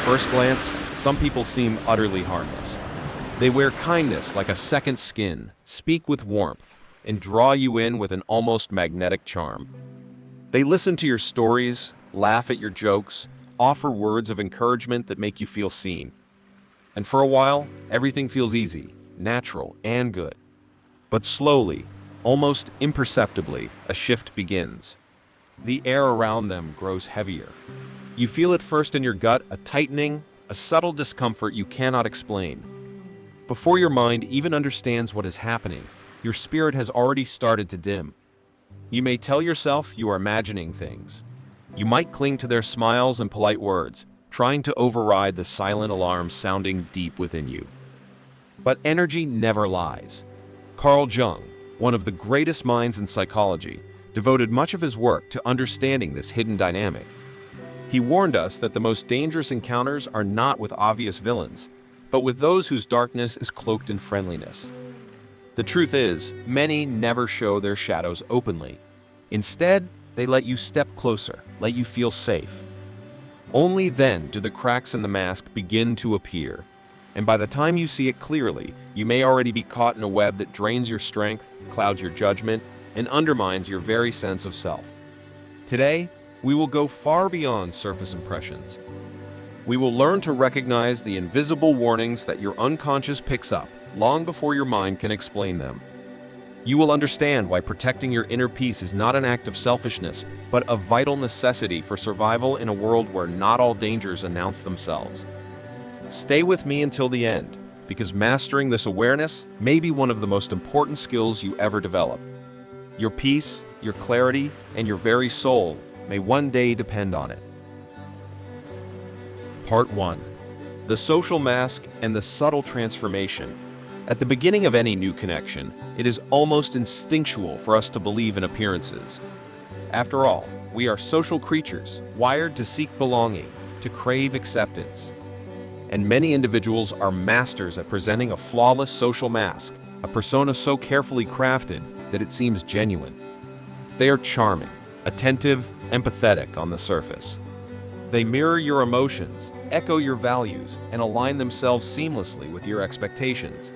first glance, some people seem utterly harmless. They wear kindness like a second skin, speak with warmth, and draw you in with an almost magnetic charm. They listen to your stories, laugh at your jokes, offer words of encouragement that make you feel seen. And for a while, everything feels easy, natural, and good. But slowly, almost imperceptibly, a shift begins. The air around them grows heavier. You feel it first in your gut, a tightening, a subtle discomfort you cannot explain. Before your mind even understands what is happening, your spirit has already started to dim. You may tell yourself you are imagining things. You might cling to their smiles and polite words, trying to override the silent alarm sounding deep within you. But energy never lies. Carl Jung, one of the greatest minds in psychology, devoted much of his work to understanding this hidden dynamic. He warned us that the most dangerous encounters are not with obvious villains, but with those whose darkness is cloaked in friendliness. The truth is, many never show their shadows openly. Instead, they let you step closer, let you feel safe. Only then do the cracks in the mask begin to appear, and by the time you see it clearly, you may already be caught in a web that drains your strength, clouds your judgment, and undermines your very sense of self. Today, we will go far beyond surface impressions. We will learn to recognize the invisible warnings that your unconscious picks up long before your mind can explain them. You will understand why protecting your inner peace is not an act of selfishness, but a vital necessity for survival in a world where not all dangers announce themselves. Stay with me until the end, because mastering this awareness may be one of the most important skills you ever develop. Your peace, your clarity, and your very soul may one day depend on it. Part 1. The social mask and the subtle transformation. At the beginning of any new connection, it is almost instinctual for us to believe in appearances. After all, we are social creatures, wired to seek belonging, to crave acceptance. And many individuals are masters at presenting a flawless social mask, a persona so carefully crafted that it seems genuine. They are charming, attentive, empathetic on the surface. They mirror your emotions, echo your values, and align themselves seamlessly with your expectations.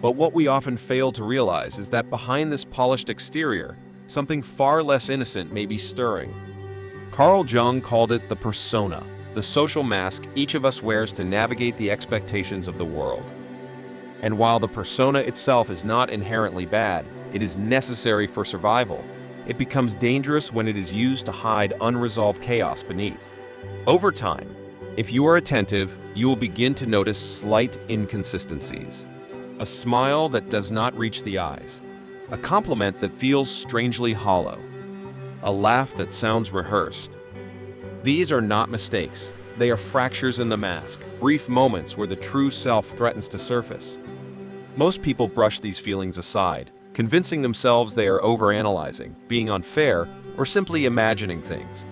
But what we often fail to realize is that behind this polished exterior, something far less innocent may be stirring. Carl Jung called it the persona, the social mask each of us wears to navigate the expectations of the world. And while the persona itself is not inherently bad, it is necessary for survival. It becomes dangerous when it is used to hide unresolved chaos beneath. Over time, if you are attentive, you will begin to notice slight inconsistencies. A smile that does not reach the eyes. A compliment that feels strangely hollow. A laugh that sounds rehearsed. These are not mistakes. They are fractures in the mask, brief moments where the true self threatens to surface. Most people brush these feelings aside, convincing themselves they are overanalyzing, being unfair, or simply imagining things.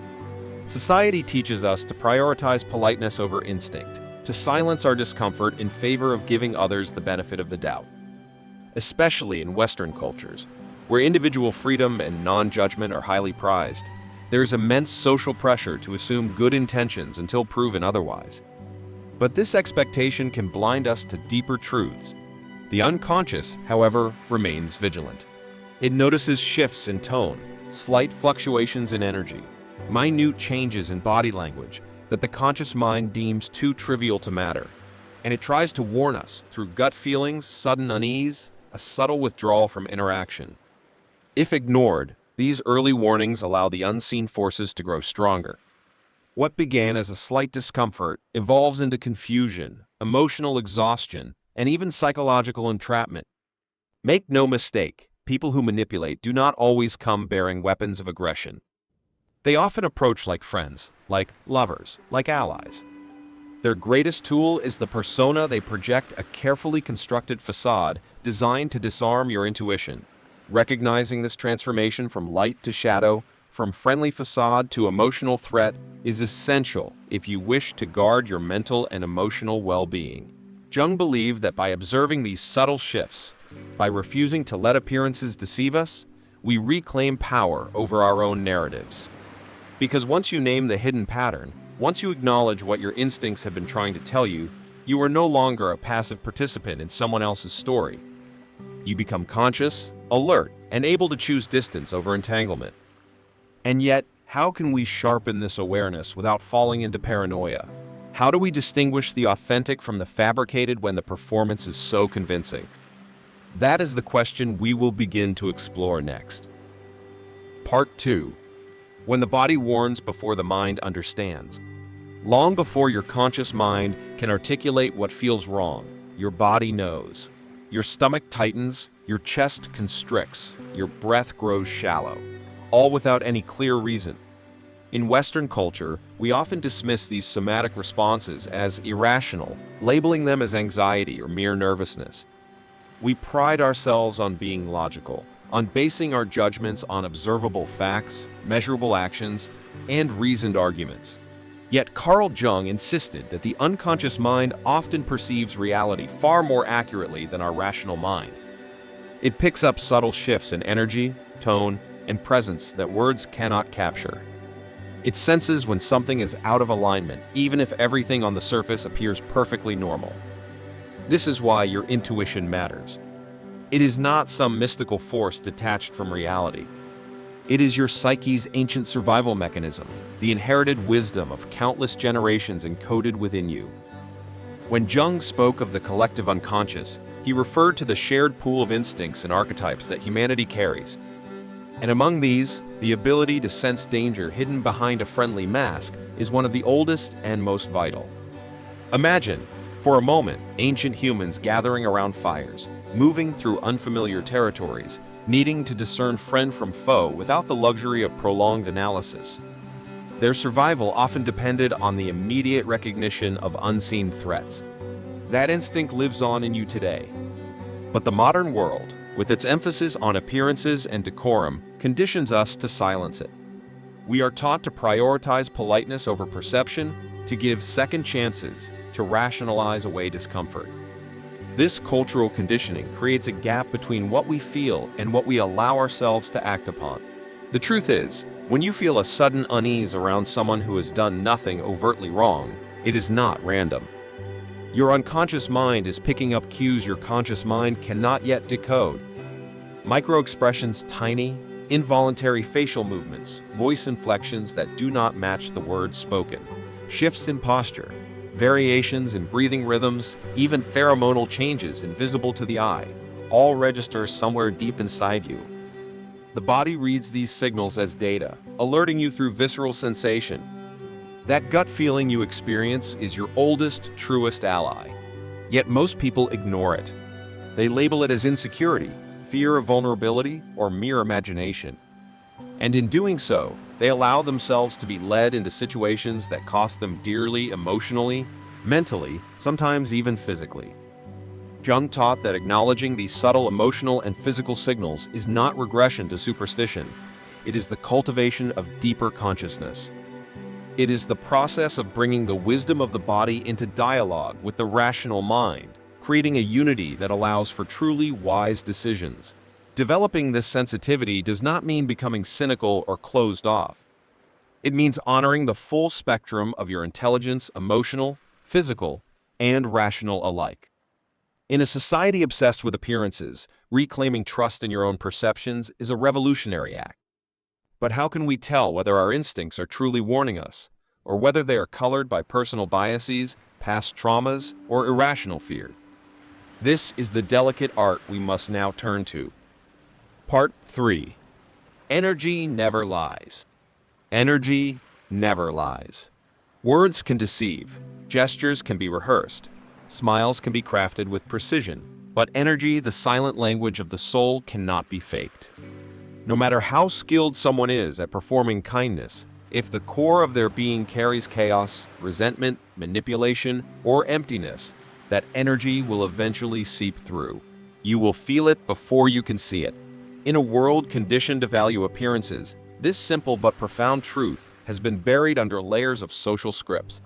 Society teaches us to prioritize politeness over instinct, to silence our discomfort in favor of giving others the benefit of the doubt. Especially in Western cultures, where individual freedom and non-judgment are highly prized, there is immense social pressure to assume good intentions until proven otherwise. But this expectation can blind us to deeper truths. The unconscious, however, remains vigilant. It notices shifts in tone, slight fluctuations in energy, minute changes in body language that the conscious mind deems too trivial to matter. And it tries to warn us through gut feelings, sudden unease, a subtle withdrawal from interaction. If ignored, these early warnings allow the unseen forces to grow stronger. What began as a slight discomfort evolves into confusion, emotional exhaustion, and even psychological entrapment. Make no mistake, people who manipulate do not always come bearing weapons of aggression. They often approach like friends, like lovers, like allies. Their greatest tool is the persona they project, a carefully constructed facade designed to disarm your intuition. Recognizing this transformation from light to shadow, from friendly facade to emotional threat, is essential if you wish to guard your mental and emotional well-being. Jung believed that by observing these subtle shifts, by refusing to let appearances deceive us, we reclaim power over our own narratives. Because once you name the hidden pattern, Once you acknowledge what your instincts have been trying to tell you, you are no longer a passive participant in someone else's story. You become conscious, alert, and able to choose distance over entanglement. And yet, how can we sharpen this awareness without falling into paranoia? How do we distinguish the authentic from the fabricated when the performance is so convincing? That is the question we will begin to explore next. Part 2. When the body warns before the mind understands. Long before your conscious mind can articulate what feels wrong, your body knows. Your stomach tightens, your chest constricts, your breath grows shallow, all without any clear reason. In Western culture, we often dismiss these somatic responses as irrational, labeling them as anxiety or mere nervousness. We pride ourselves on being logical, on basing our judgments on observable facts, measurable actions, and reasoned arguments. Yet Carl Jung insisted that the unconscious mind often perceives reality far more accurately than our rational mind. It picks up subtle shifts in energy, tone, and presence that words cannot capture. It senses when something is out of alignment, even if everything on the surface appears perfectly normal. This is why your intuition matters. It is not some mystical force detached from reality. It is your psyche's ancient survival mechanism, the inherited wisdom of countless generations encoded within you. When Jung spoke of the collective unconscious, he referred to the shared pool of instincts and archetypes that humanity carries. And among these, the ability to sense danger hidden behind a friendly mask is one of the oldest and most vital. Imagine, for a moment, ancient humans gathering around fires, moving through unfamiliar territories, needing to discern friend from foe without the luxury of prolonged analysis. Their survival often depended on the immediate recognition of unseen threats. That instinct lives on in you today. But the modern world, with its emphasis on appearances and decorum, conditions us to silence it. We are taught to prioritize politeness over perception, to give second chances, to rationalize away discomfort. This cultural conditioning creates a gap between what we feel and what we allow ourselves to act upon. The truth is, when you feel a sudden unease around someone who has done nothing overtly wrong, it is not random. Your unconscious mind is picking up cues your conscious mind cannot yet decode. Microexpressions, tiny, involuntary facial movements, voice inflections that do not match the words spoken, shifts in posture, variations in breathing rhythms, even pheromonal changes invisible to the eye, all register somewhere deep inside you. The body reads these signals as data, alerting you through visceral sensation. That gut feeling you experience is your oldest, truest ally. Yet most people ignore it. They label it as insecurity, fear of vulnerability, or mere imagination. And in doing so, they allow themselves to be led into situations that cost them dearly emotionally, mentally, sometimes even physically. Jung taught that acknowledging these subtle emotional and physical signals is not regression to superstition. It is the cultivation of deeper consciousness. It is the process of bringing the wisdom of the body into dialogue with the rational mind, creating a unity that allows for truly wise decisions. Developing this sensitivity does not mean becoming cynical or closed off. It means honoring the full spectrum of your intelligence, emotional, physical, and rational alike. In a society obsessed with appearances, reclaiming trust in your own perceptions is a revolutionary act. But how can we tell whether our instincts are truly warning us, or whether they are colored by personal biases, past traumas, or irrational fear? This is the delicate art we must now turn to. Part 3. Energy never lies. Energy never lies. Words can deceive, gestures can be rehearsed, smiles can be crafted with precision, but energy, the silent language of the soul, cannot be faked. No matter how skilled someone is at performing kindness, if the core of their being carries chaos, resentment, manipulation, or emptiness, that energy will eventually seep through. You will feel it before you can see it. In a world conditioned to value appearances, this simple but profound truth has been buried under layers of social scripts.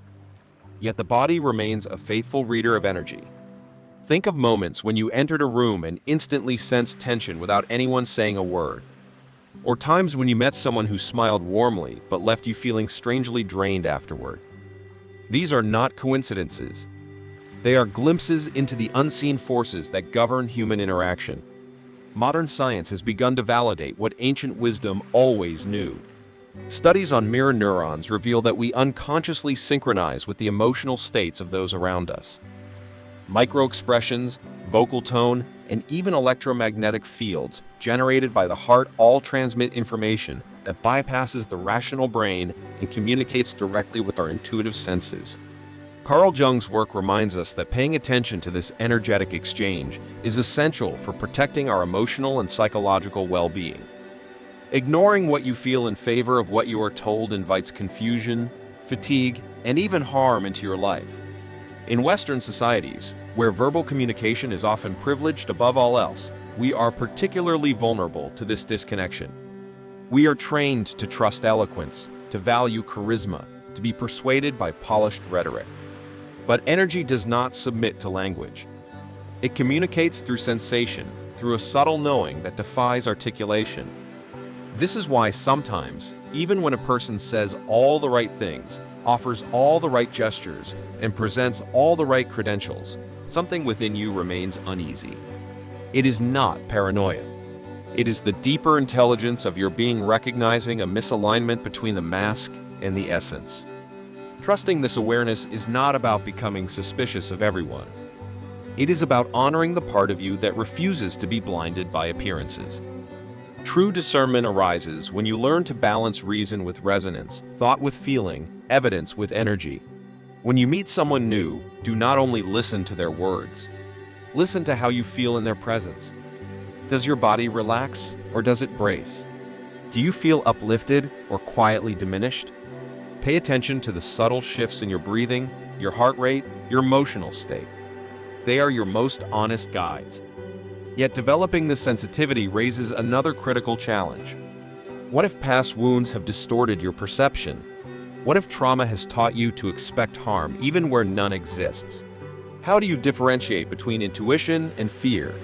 Yet the body remains a faithful reader of energy. Think of moments when you entered a room and instantly sensed tension without anyone saying a word. Or times when you met someone who smiled warmly but left you feeling strangely drained afterward. These are not coincidences. They are glimpses into the unseen forces that govern human interaction. Modern science has begun to validate what ancient wisdom always knew. Studies on mirror neurons reveal that we unconsciously synchronize with the emotional states of those around us. Microexpressions, vocal tone, and even electromagnetic fields generated by the heart all transmit information that bypasses the rational brain and communicates directly with our intuitive senses. Carl Jung's work reminds us that paying attention to this energetic exchange is essential for protecting our emotional and psychological well-being. Ignoring what you feel in favor of what you are told invites confusion, fatigue, and even harm into your life. In Western societies, where verbal communication is often privileged above all else, we are particularly vulnerable to this disconnection. We are trained to trust eloquence, to value charisma, to be persuaded by polished rhetoric. But energy does not submit to language. It communicates through sensation, through a subtle knowing that defies articulation. This is why sometimes, even when a person says all the right things, offers all the right gestures, and presents all the right credentials, something within you remains uneasy. It is not paranoia. It is the deeper intelligence of your being recognizing a misalignment between the mask and the essence. Trusting this awareness is not about becoming suspicious of everyone. It is about honoring the part of you that refuses to be blinded by appearances. True discernment arises when you learn to balance reason with resonance, thought with feeling, evidence with energy. When you meet someone new, do not only listen to their words. Listen to how you feel in their presence. Does your body relax or does it brace? Do you feel uplifted or quietly diminished? Pay attention to the subtle shifts in your breathing, your heart rate, your emotional state. They are your most honest guides. Yet developing this sensitivity raises another critical challenge. What if past wounds have distorted your perception? What if trauma has taught you to expect harm even where none exists? How do you differentiate between intuition and fear?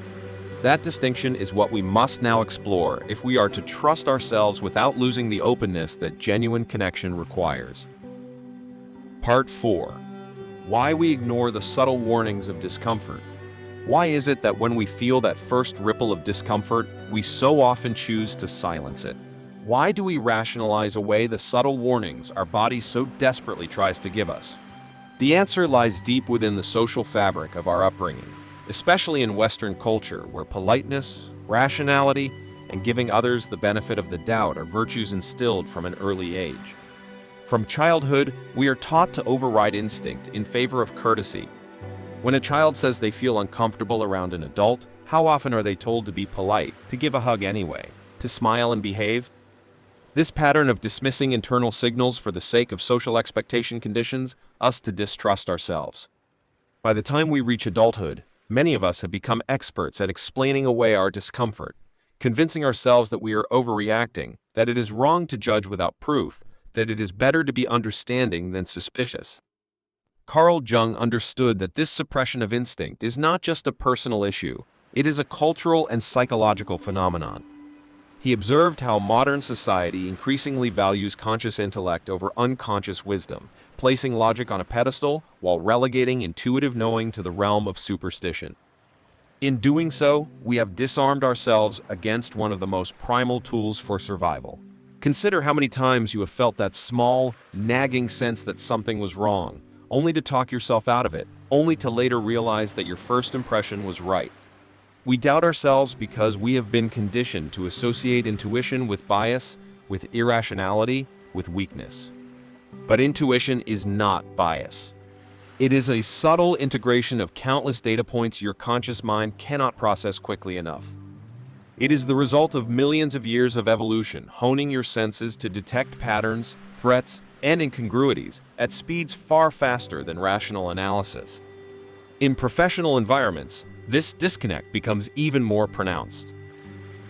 That distinction is what we must now explore if we are to trust ourselves without losing the openness that genuine connection requires. Part 4. Why we ignore the subtle warnings of discomfort. Why is it that when we feel that first ripple of discomfort, we so often choose to silence it? Why do we rationalize away the subtle warnings our body so desperately tries to give us? The answer lies deep within the social fabric of our upbringing, especially in Western culture, where politeness, rationality, and giving others the benefit of the doubt are virtues instilled from an early age. From childhood, we are taught to override instinct in favor of courtesy. When a child says they feel uncomfortable around an adult, how often are they told to be polite, to give a hug anyway, to smile and behave? This pattern of dismissing internal signals for the sake of social expectation conditions us to distrust ourselves. By the time we reach adulthood, many of us have become experts at explaining away our discomfort, convincing ourselves that we are overreacting, that it is wrong to judge without proof, that it is better to be understanding than suspicious. Carl Jung understood that this suppression of instinct is not just a personal issue, it is a cultural and psychological phenomenon. He observed how modern society increasingly values conscious intellect over unconscious wisdom, placing logic on a pedestal while relegating intuitive knowing to the realm of superstition. In doing so, we have disarmed ourselves against one of the most primal tools for survival. Consider how many times you have felt that small, nagging sense that something was wrong, only to talk yourself out of it, only to later realize that your first impression was right. We doubt ourselves because we have been conditioned to associate intuition with bias, with irrationality, with weakness. But intuition is not bias. It is a subtle integration of countless data points your conscious mind cannot process quickly enough. It is the result of millions of years of evolution, honing your senses to detect patterns, threats, and incongruities at speeds far faster than rational analysis. In professional environments, this disconnect becomes even more pronounced.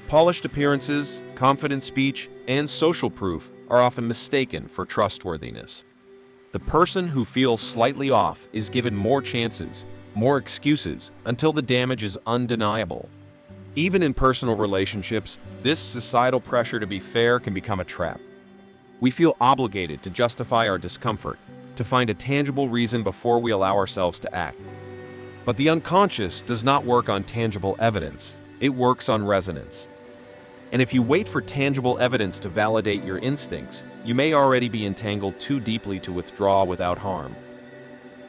Polished appearances, confident speech, and social proof are often mistaken for trustworthiness. The person who feels slightly off is given more chances, more excuses, until the damage is undeniable. Even in personal relationships, this societal pressure to be fair can become a trap. We feel obligated to justify our discomfort, to find a tangible reason before we allow ourselves to act. But the unconscious does not work on tangible evidence, it works on resonance. And if you wait for tangible evidence to validate your instincts, you may already be entangled too deeply to withdraw without harm.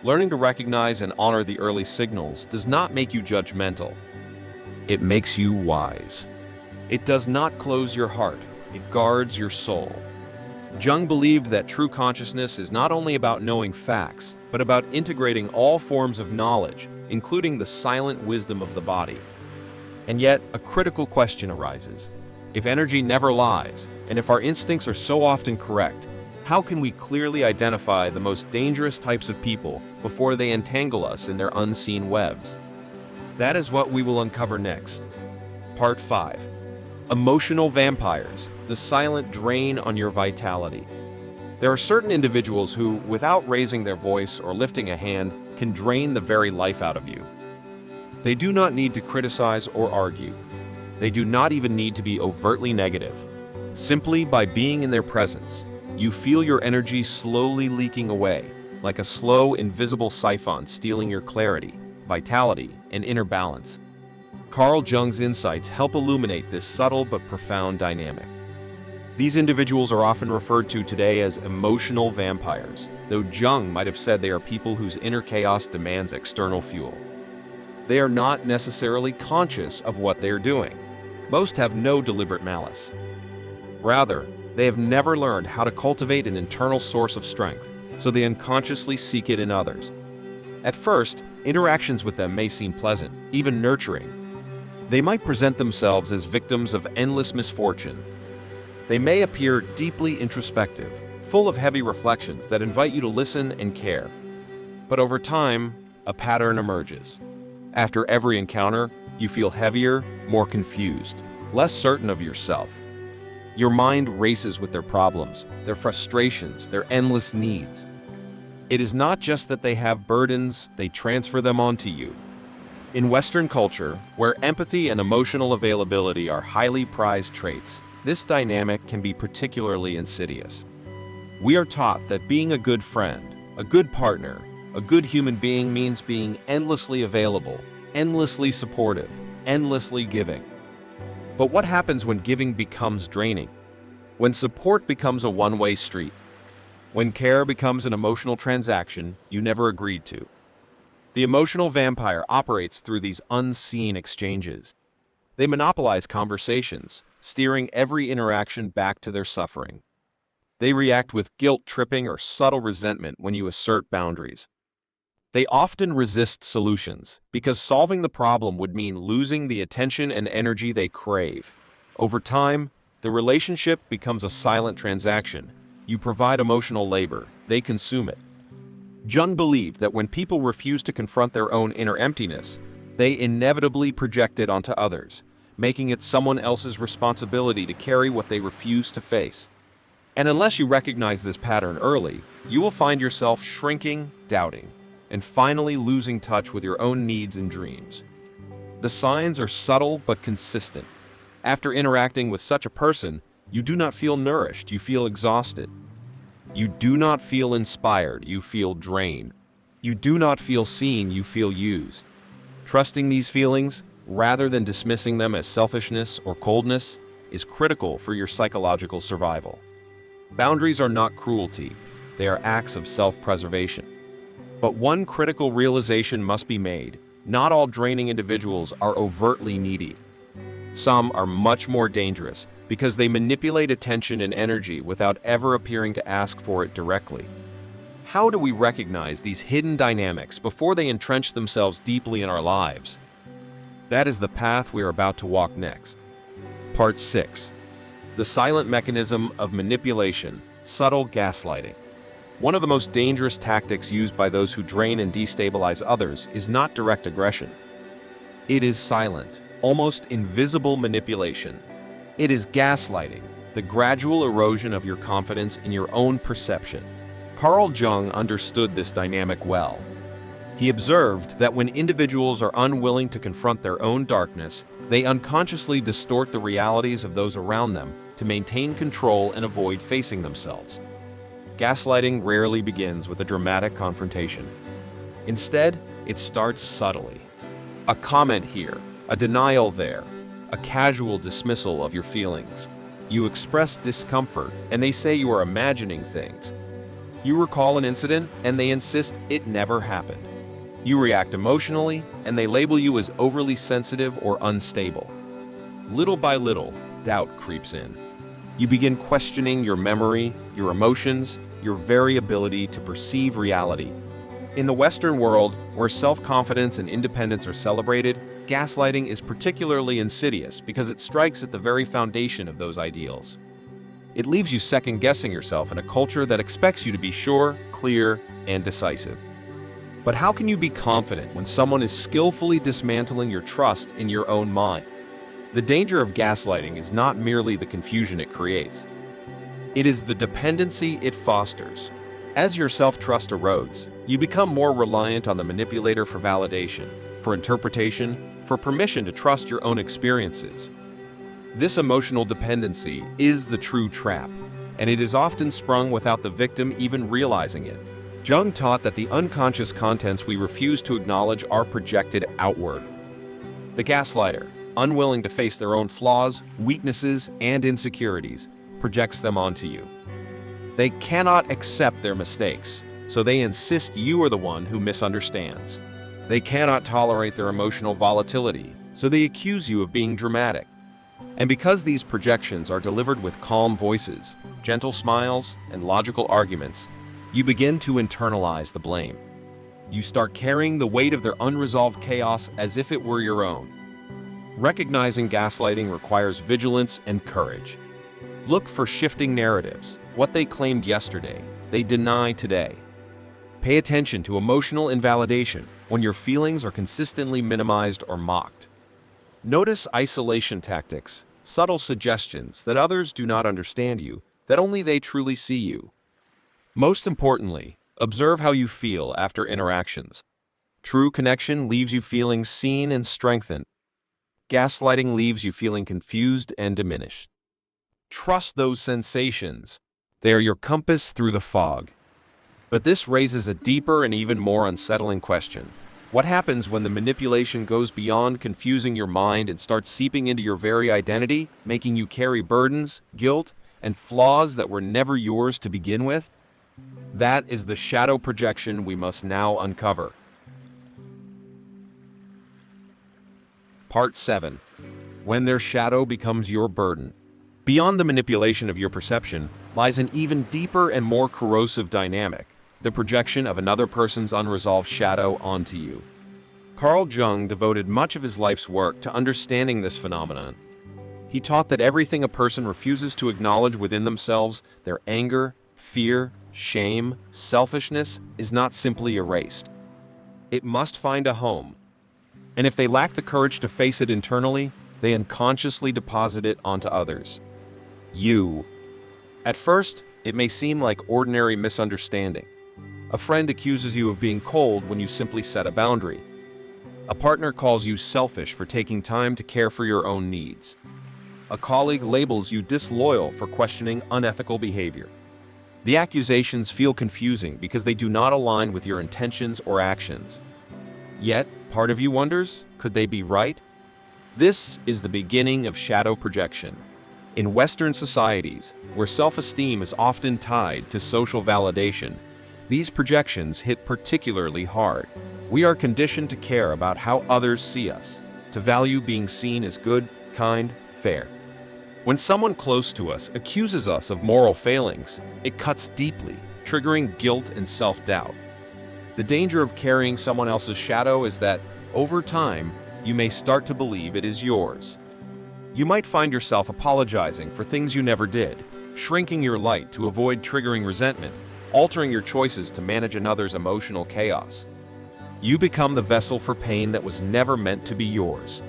Learning to recognize and honor the early signals does not make you judgmental. It makes you wise. It does not close your heart, it guards your soul. Jung believed that true consciousness is not only about knowing facts, but about integrating all forms of knowledge, including the silent wisdom of the body. And yet, a critical question arises. If energy never lies, and if our instincts are so often correct, how can we clearly identify the most dangerous types of people before they entangle us in their unseen webs? That is what we will uncover next. Part 5. Emotional vampires, the silent drain on your vitality. There are certain individuals who, without raising their voice or lifting a hand, can drain the very life out of you. They do not need to criticize or argue. They do not even need to be overtly negative. Simply by being in their presence, you feel your energy slowly leaking away, like a slow, invisible siphon stealing your clarity, vitality, and inner balance. Carl Jung's insights help illuminate this subtle but profound dynamic. These individuals are often referred to today as emotional vampires, though Jung might have said they are people whose inner chaos demands external fuel. They are not necessarily conscious of what they are doing. Most have no deliberate malice. Rather, they have never learned how to cultivate an internal source of strength, so they unconsciously seek it in others. At first, interactions with them may seem pleasant, even nurturing. They might present themselves as victims of endless misfortune. They may appear deeply introspective, full of heavy reflections that invite you to listen and care. But over time, a pattern emerges. After every encounter, you feel heavier, more confused, less certain of yourself. Your mind races with their problems, their frustrations, their endless needs. It is not just that they have burdens, they transfer them onto you. In Western culture, where empathy and emotional availability are highly prized traits, this dynamic can be particularly insidious. We are taught that being a good friend, a good partner, a good human being means being endlessly available, endlessly supportive, endlessly giving. But what happens when giving becomes draining? When support becomes a one-way street? When care becomes an emotional transaction you never agreed to? The emotional vampire operates through these unseen exchanges. They monopolize conversations, steering every interaction back to their suffering. They react with guilt-tripping or subtle resentment when you assert boundaries. They often resist solutions because solving the problem would mean losing the attention and energy they crave. Over time, the relationship becomes a silent transaction. You provide emotional labor, they consume it. Jung believed that when people refuse to confront their own inner emptiness, they inevitably project it onto others, making it someone else's responsibility to carry what they refuse to face. And unless you recognize this pattern early, you will find yourself shrinking, doubting, and finally losing touch with your own needs and dreams. The signs are subtle but consistent. After interacting with such a person, you do not feel nourished, you feel exhausted. You do not feel inspired, you feel drained. You do not feel seen, you feel used. Trusting these feelings, rather than dismissing them as selfishness or coldness, is critical for your psychological survival. Boundaries are not cruelty, they are acts of self-preservation. But one critical realization must be made: not all draining individuals are overtly needy. Some are much more dangerous because they manipulate attention and energy without ever appearing to ask for it directly. How do we recognize these hidden dynamics before they entrench themselves deeply in our lives? That is the path we are about to walk next. Part 6. The silent mechanism of manipulation, subtle gaslighting. One of the most dangerous tactics used by those who drain and destabilize others is not direct aggression. It is silent, almost invisible manipulation. It is gaslighting, the gradual erosion of your confidence in your own perception. Carl Jung understood this dynamic well. He observed that when individuals are unwilling to confront their own darkness, they unconsciously distort the realities of those around them to maintain control and avoid facing themselves. Gaslighting rarely begins with a dramatic confrontation. Instead, it starts subtly. A comment here, a denial there, a casual dismissal of your feelings. You express discomfort, and they say you are imagining things. You recall an incident, and they insist it never happened. You react emotionally, and they label you as overly sensitive or unstable. Little by little, doubt creeps in. You begin questioning your memory, your emotions, your very ability to perceive reality. In the Western world, where self-confidence and independence are celebrated, gaslighting is particularly insidious because it strikes at the very foundation of those ideals. It leaves you second-guessing yourself in a culture that expects you to be sure, clear, and decisive. But how can you be confident when someone is skillfully dismantling your trust in your own mind? The danger of gaslighting is not merely the confusion it creates. It is the dependency it fosters. As your self-trust erodes, you become more reliant on the manipulator for validation, for interpretation, for permission to trust your own experiences. This emotional dependency is the true trap, and it is often sprung without the victim even realizing it. Jung taught that the unconscious contents we refuse to acknowledge are projected outward. The gaslighter, unwilling to face their own flaws, weaknesses, and insecurities, projects them onto you. They cannot accept their mistakes, so they insist you are the one who misunderstands. They cannot tolerate their emotional volatility, so they accuse you of being dramatic. And because these projections are delivered with calm voices, gentle smiles, and logical arguments, you begin to internalize the blame. You start carrying the weight of their unresolved chaos as if it were your own. Recognizing gaslighting requires vigilance and courage. Look for shifting narratives. What they claimed yesterday, they deny today. Pay attention to emotional invalidation when your feelings are consistently minimized or mocked. Notice isolation tactics, subtle suggestions that others do not understand you, that only they truly see you. Most importantly, observe how you feel after interactions. True connection leaves you feeling seen and strengthened. Gaslighting leaves you feeling confused and diminished. Trust those sensations. They are your compass through the fog. But this raises a deeper and even more unsettling question. What happens when the manipulation goes beyond confusing your mind and starts seeping into your very identity, making you carry burdens, guilt, and flaws that were never yours to begin with? That is the shadow projection we must now uncover. Part 7. When their shadow becomes your burden. Beyond the manipulation of your perception lies an even deeper and more corrosive dynamic, the projection of another person's unresolved shadow onto you. Carl Jung devoted much of his life's work to understanding this phenomenon. He taught that everything a person refuses to acknowledge within themselves, their anger, fear, shame, selfishness, is not simply erased. It must find a home. And if they lack the courage to face it internally, they unconsciously deposit it onto others. You. At first, it may seem like ordinary misunderstanding. A friend accuses you of being cold when you simply set a boundary. A partner calls you selfish for taking time to care for your own needs. A colleague labels you disloyal for questioning unethical behavior. The accusations feel confusing because they do not align with your intentions or actions. Yet, part of you wonders, could they be right? This is the beginning of shadow projection. In Western societies, where self-esteem is often tied to social validation, these projections hit particularly hard. We are conditioned to care about how others see us, to value being seen as good, kind, fair. When someone close to us accuses us of moral failings, it cuts deeply, triggering guilt and self-doubt. The danger of carrying someone else's shadow is that, over time, you may start to believe it is yours. You might find yourself apologizing for things you never did, shrinking your light to avoid triggering resentment, altering your choices to manage another's emotional chaos. You become the vessel for pain that was never meant to be yours.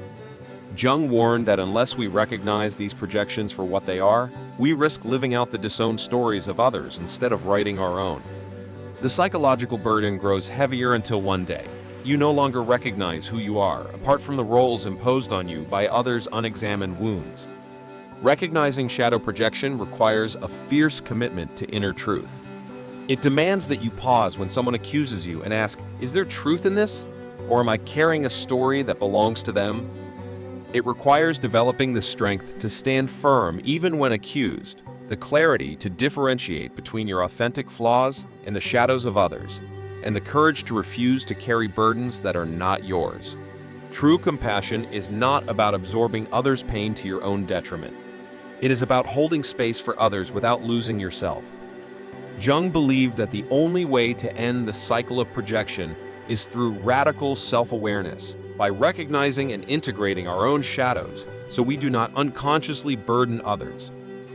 Jung warned that unless we recognize these projections for what they are, we risk living out the disowned stories of others instead of writing our own. The psychological burden grows heavier until one day, you no longer recognize who you are, apart from the roles imposed on you by others' unexamined wounds. Recognizing shadow projection requires a fierce commitment to inner truth. It demands that you pause when someone accuses you and ask, is there truth in this? Or am I carrying a story that belongs to them? It requires developing the strength to stand firm even when accused, the clarity to differentiate between your authentic flaws and the shadows of others, and the courage to refuse to carry burdens that are not yours. True compassion is not about absorbing others' pain to your own detriment. It is about holding space for others without losing yourself. Jung believed that the only way to end the cycle of projection is through radical self-awareness, by recognizing and integrating our own shadows so we do not unconsciously burden others.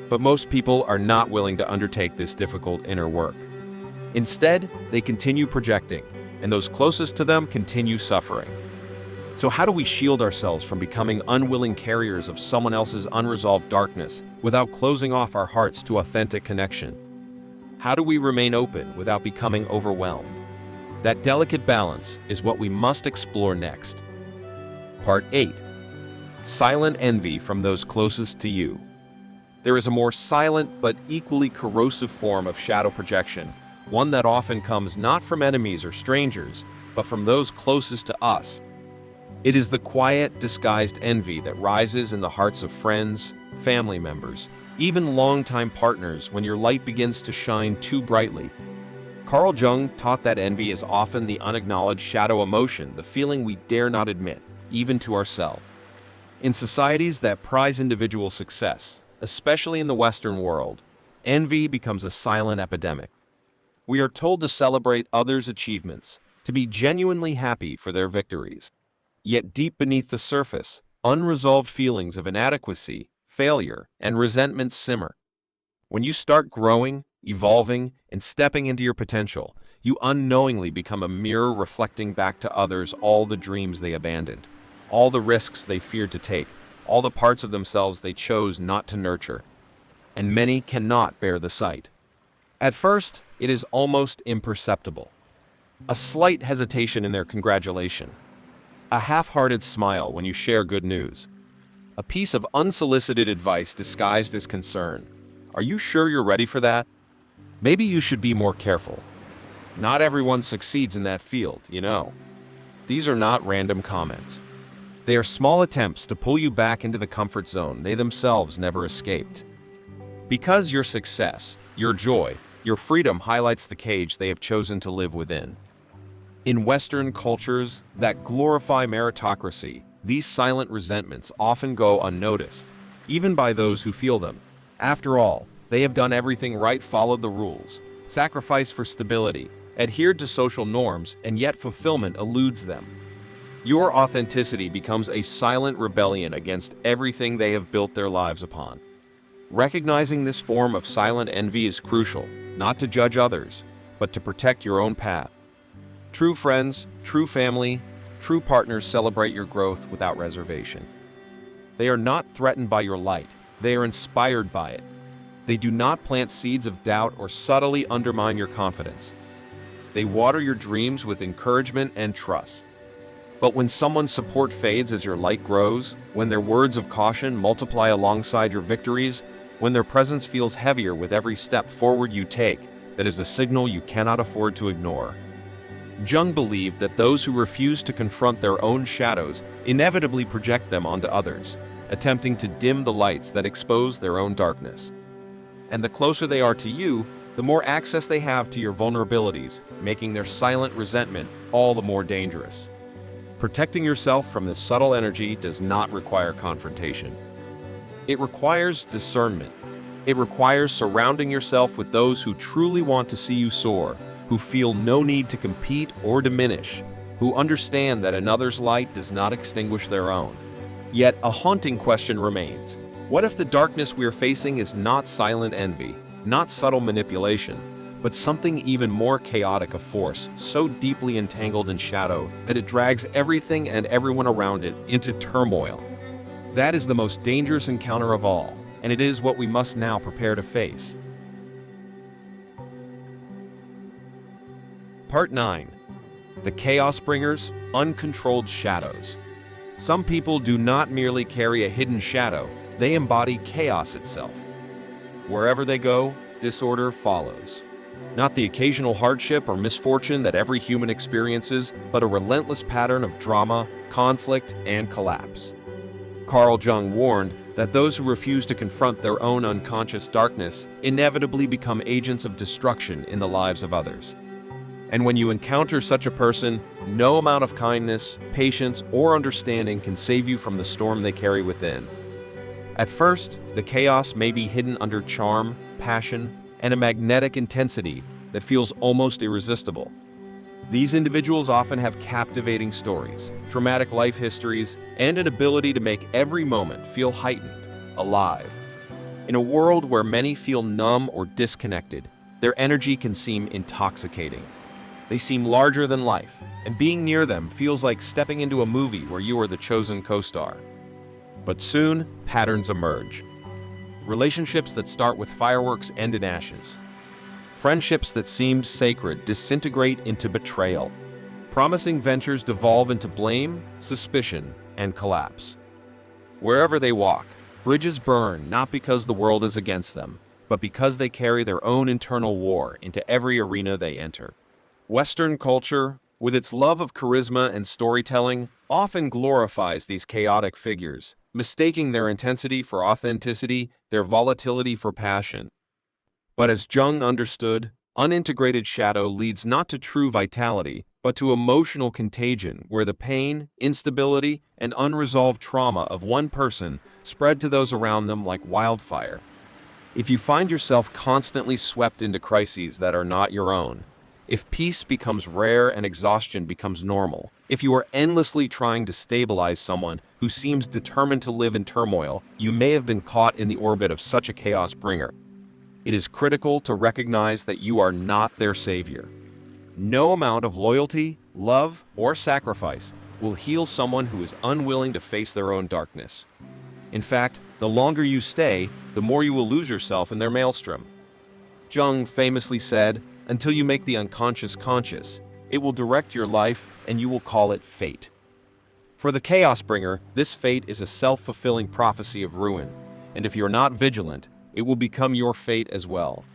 But most people are not willing to undertake this difficult inner work. Instead, they continue projecting, and those closest to them continue suffering. So how do we shield ourselves from becoming unwilling carriers of someone else's unresolved darkness without closing off our hearts to authentic connection? How do we remain open without becoming overwhelmed? That delicate balance is what we must explore next. Part 8. Silent envy from those closest to you. There is a more silent but equally corrosive form of shadow projection, one that often comes not from enemies or strangers, but from those closest to us. It is the quiet, disguised envy that rises in the hearts of friends, family members, even longtime partners when your light begins to shine too brightly. Carl Jung taught that envy is often the unacknowledged shadow emotion, the feeling we dare not admit, even to ourselves. In societies that prize individual success, especially in the Western world, envy becomes a silent epidemic. We are told to celebrate others' achievements, to be genuinely happy for their victories. Yet deep beneath the surface, unresolved feelings of inadequacy, failure, and resentment simmer. When you start growing, evolving, and stepping into your potential, you unknowingly become a mirror reflecting back to others all the dreams they abandoned, all the risks they feared to take, all the parts of themselves they chose not to nurture. And many cannot bear the sight. At first, it is almost imperceptible. A slight hesitation in their congratulation. A half-hearted smile when you share good news. A piece of unsolicited advice disguised as concern. Are you sure you're ready for that? Maybe you should be more careful. Not everyone succeeds in that field, you know. These are not random comments. They are small attempts to pull you back into the comfort zone they themselves never escaped. Because your success, your joy, your freedom highlights the cage they have chosen to live within. In Western cultures that glorify meritocracy, these silent resentments often go unnoticed, even by those who feel them. After all, they have done everything right, followed the rules, sacrificed for stability, adhered to social norms, and yet fulfillment eludes them. Your authenticity becomes a silent rebellion against everything they have built their lives upon. Recognizing this form of silent envy is crucial, not to judge others, but to protect your own path. True friends, true family, true partners celebrate your growth without reservation. They are not threatened by your light, they are inspired by it. They do not plant seeds of doubt or subtly undermine your confidence. They water your dreams with encouragement and trust. But when someone's support fades as your light grows, when their words of caution multiply alongside your victories, when their presence feels heavier with every step forward you take, that is a signal you cannot afford to ignore. Jung believed that those who refuse to confront their own shadows inevitably project them onto others, attempting to dim the lights that expose their own darkness. And the closer they are to you, the more access they have to your vulnerabilities, making their silent resentment all the more dangerous. Protecting yourself from this subtle energy does not require confrontation. It requires discernment. It requires surrounding yourself with those who truly want to see you soar, who feel no need to compete or diminish, who understand that another's light does not extinguish their own. Yet a haunting question remains. What if the darkness we are facing is not silent envy, not subtle manipulation, but something even more chaotic, a force so deeply entangled in shadow that it drags everything and everyone around it into turmoil? That is the most dangerous encounter of all, and it is what we must now prepare to face. Part 9. The Chaos Bringers, Uncontrolled Shadows. Some people do not merely carry a hidden shadow, they embody chaos itself. Wherever they go, disorder follows. Not the occasional hardship or misfortune that every human experiences, but a relentless pattern of drama, conflict, and collapse. Carl Jung warned that those who refuse to confront their own unconscious darkness inevitably become agents of destruction in the lives of others. And when you encounter such a person, no amount of kindness, patience, or understanding can save you from the storm they carry within. At first, the chaos may be hidden under charm, passion, and a magnetic intensity that feels almost irresistible. These individuals often have captivating stories, dramatic life histories, and an ability to make every moment feel heightened, alive. In a world where many feel numb or disconnected, their energy can seem intoxicating. They seem larger than life, and being near them feels like stepping into a movie where you are the chosen co-star. But soon, patterns emerge. Relationships that start with fireworks end in ashes. Friendships that seemed sacred disintegrate into betrayal. Promising ventures devolve into blame, suspicion, and collapse. Wherever they walk, bridges burn not because the world is against them, but because they carry their own internal war into every arena they enter. Western culture, with its love of charisma and storytelling, often glorifies these chaotic figures, mistaking their intensity for authenticity, their volatility for passion. But as Jung understood, unintegrated shadow leads not to true vitality, but to emotional contagion where the pain, instability, and unresolved trauma of one person spread to those around them like wildfire. If you find yourself constantly swept into crises that are not your own, if peace becomes rare and exhaustion becomes normal, if you are endlessly trying to stabilize someone who seems determined to live in turmoil, you may have been caught in the orbit of such a chaos bringer. It is critical to recognize that you are not their savior. No amount of loyalty, love, or sacrifice will heal someone who is unwilling to face their own darkness. In fact, the longer you stay, the more you will lose yourself in their maelstrom. Jung famously said, "Until you make the unconscious conscious, it will direct your life and you will call it fate." For the chaos bringer, this fate is a self-fulfilling prophecy of ruin, and if you're not vigilant, it will become your fate as well.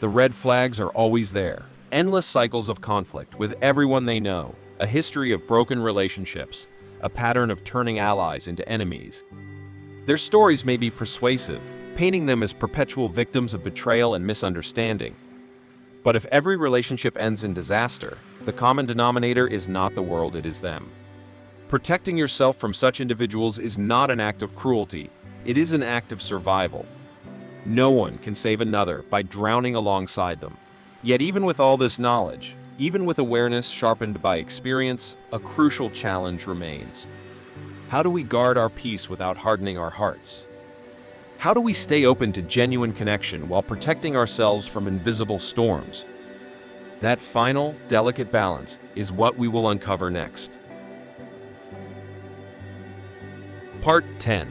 The red flags are always there. Endless cycles of conflict with everyone they know, a history of broken relationships, a pattern of turning allies into enemies. Their stories may be persuasive, painting them as perpetual victims of betrayal and misunderstanding. But if every relationship ends in disaster, the common denominator is not the world, it is them. Protecting yourself from such individuals is not an act of cruelty, it is an act of survival. No one can save another by drowning alongside them. Yet even with all this knowledge, even with awareness sharpened by experience, a crucial challenge remains. How do we guard our peace without hardening our hearts? How do we stay open to genuine connection while protecting ourselves from invisible storms? That final, delicate balance is what we will uncover next. Part 10.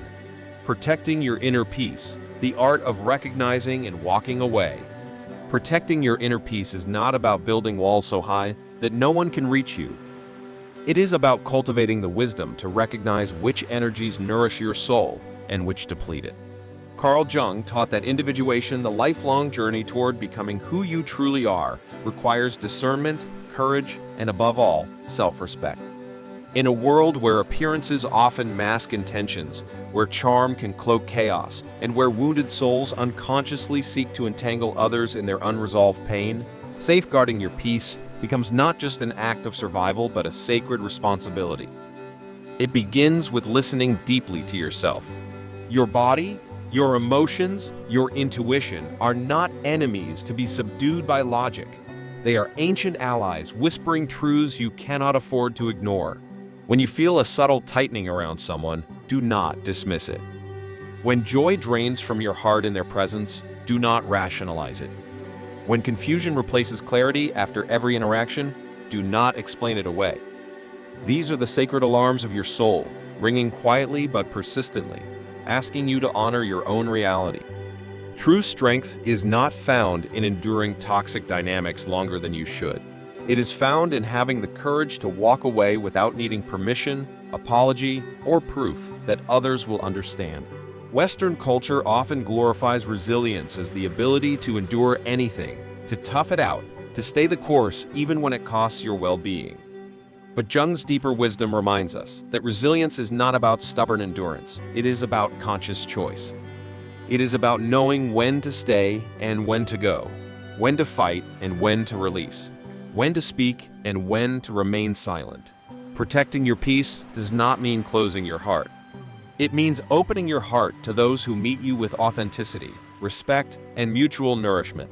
Protecting your inner peace, the art of recognizing and walking away. Protecting your inner peace is not about building walls so high that no one can reach you. It is about cultivating the wisdom to recognize which energies nourish your soul and which deplete it. Carl Jung taught that individuation, the lifelong journey toward becoming who you truly are, requires discernment, courage, and above all, self-respect. In a world where appearances often mask intentions, where charm can cloak chaos, and where wounded souls unconsciously seek to entangle others in their unresolved pain, safeguarding your peace becomes not just an act of survival but a sacred responsibility. It begins with listening deeply to yourself. Your body, your emotions, your intuition are not enemies to be subdued by logic. They are ancient allies whispering truths you cannot afford to ignore. When you feel a subtle tightening around someone, do not dismiss it. When joy drains from your heart in their presence, do not rationalize it. When confusion replaces clarity after every interaction, do not explain it away. These are the sacred alarms of your soul, ringing quietly but persistently, asking you to honor your own reality. True strength is not found in enduring toxic dynamics longer than you should. It is found in having the courage to walk away without needing permission, apology, or proof that others will understand. Western culture often glorifies resilience as the ability to endure anything, to tough it out, to stay the course even when it costs your well-being. But Jung's deeper wisdom reminds us that resilience is not about stubborn endurance, it is about conscious choice. It is about knowing when to stay and when to go, when to fight and when to release, when to speak and when to remain silent. Protecting your peace does not mean closing your heart. It means opening your heart to those who meet you with authenticity, respect, and mutual nourishment.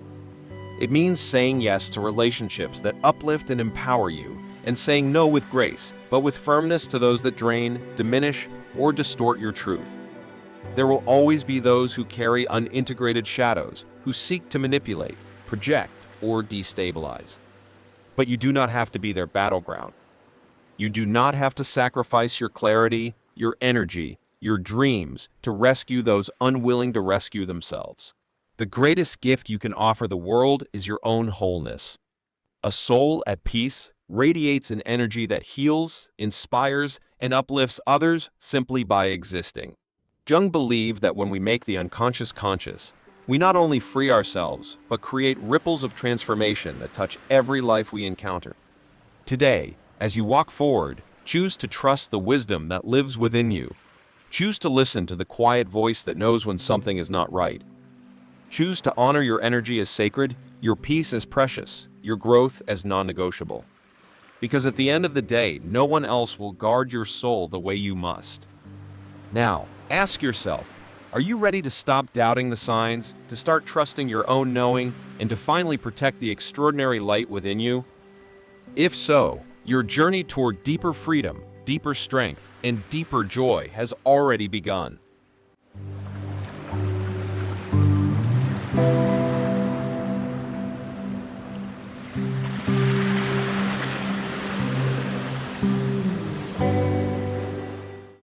It means saying yes to relationships that uplift and empower you, and saying no with grace, but with firmness to those that drain, diminish, or distort your truth. There will always be those who carry unintegrated shadows, who seek to manipulate, project, or destabilize. But you do not have to be their battleground. You do not have to sacrifice your clarity, your energy, your dreams to rescue those unwilling to rescue themselves. The greatest gift you can offer the world is your own wholeness. A soul at peace radiates an energy that heals, inspires, and uplifts others simply by existing. Jung believed that when we make the unconscious conscious, we not only free ourselves, but create ripples of transformation that touch every life we encounter. Today, as you walk forward, choose to trust the wisdom that lives within you. Choose to listen to the quiet voice that knows when something is not right. Choose to honor your energy as sacred, your peace as precious, your growth as non-negotiable. Because at the end of the day, no one else will guard your soul the way you must. Now, ask yourself, are you ready to stop doubting the signs, to start trusting your own knowing, and to finally protect the extraordinary light within you? If so, your journey toward deeper freedom, deeper strength, and deeper joy has already begun.